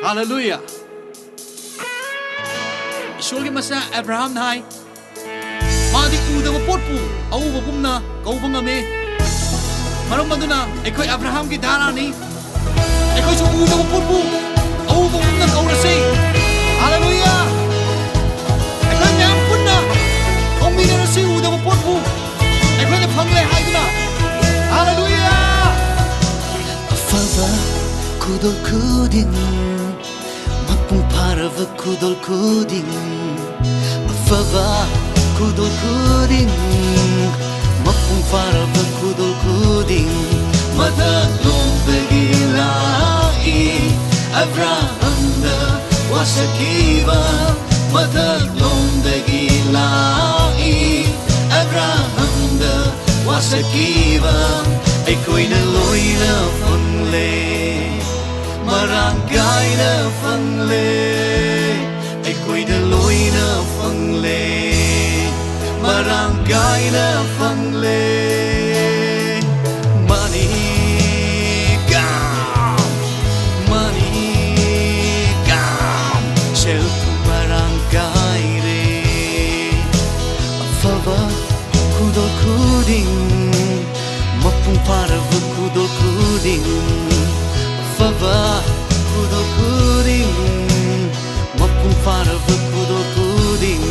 Hallelujah. Ishol masa Abraham nai. Madi uda potpu au bagumna kau bangame. Maram maduna ekoi Abraham ki dara ni. Ekoi su uda potpu au bagumna kau rasi. Hallelujah. Ekoi nyam punna. Kau mina rasi uda potpu. Ekoi ne pangle hai duna. Hallelujah. Father, kudol kuding. Mapung parava kudol kuding. Fava kudol kuding. Mapung parava kudol kuding. Madalong begilai Abraham da wasakiva. Madalong begilai Abraham da wasakiva. Ako'y naloy na fangle. Marangay na fangle. Ako'y naloy na fangle. Marangay na fangle. Manigam, manigam, shelter marangay re. Afava kudol kuding. Mapung parava kudol kuding. Fava kudol kuding. Mapung parava kudol kuding.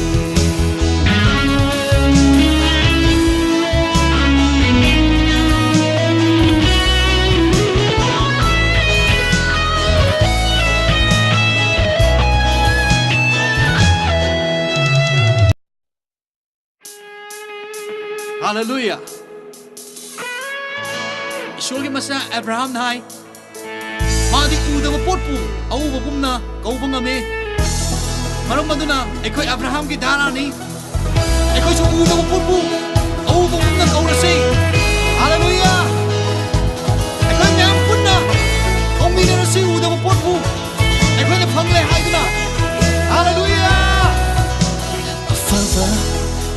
Hallelujah. Ishol masa Abraham nai. Madi uda potpu au bagumna kau bangame. Maram maduna ekoi Abraham ki dara ni. Ekoi su uda potpu au bagumna kau rasi. Hallelujah. Ekoi nyam punna. Kau mina rasi uda potpu. Ekoi ne pangle hai duna. Hallelujah. Fava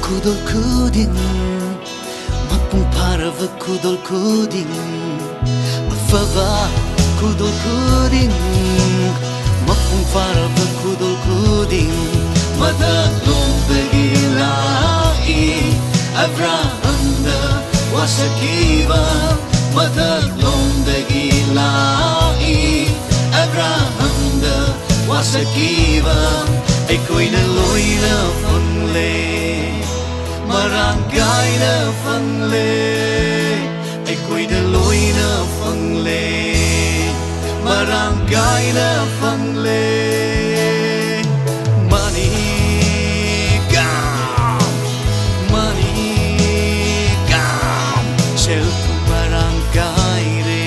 kudol kuding. Mapung parava kudol kuding. Fava kudol kuding. Mapung parava kudol kuding. Madalong begilai Abraham da wasakiva. Madalong begilai Abraham da wasakiva. Ako'y naloy na fangle. Marangay na fangle. Ako'y naloy na fangle. Marangay na fangle. Manigam, manigam, shelter marangay re.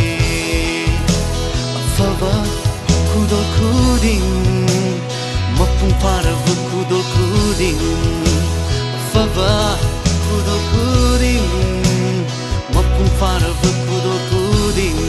Afava kudol kuding. Mapung parava kudol kuding. Fava kudol kuding. Mapung parava kudol kuding.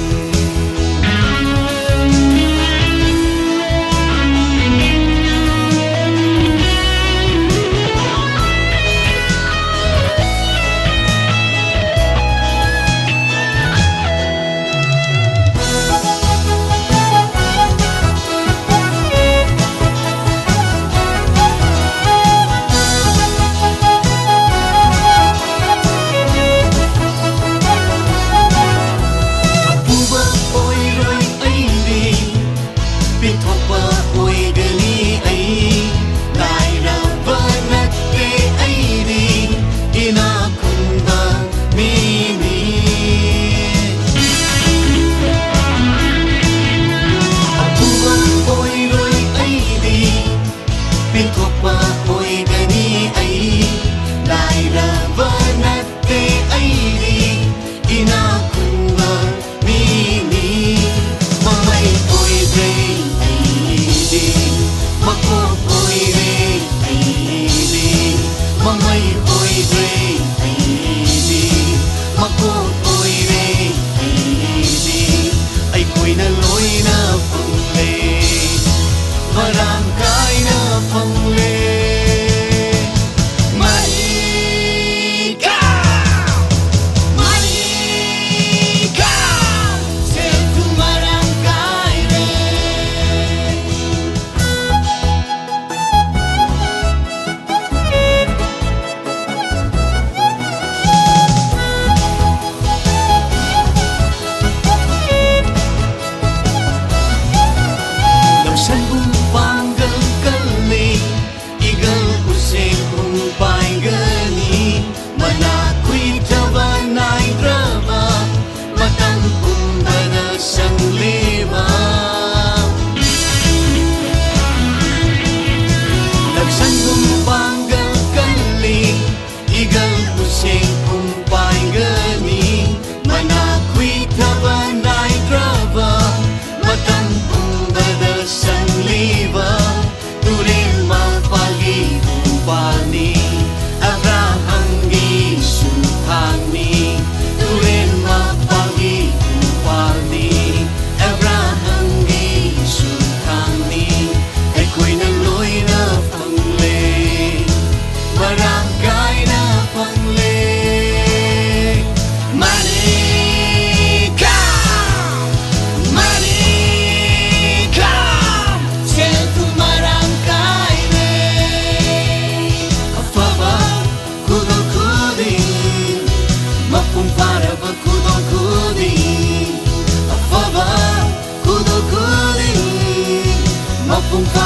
mapung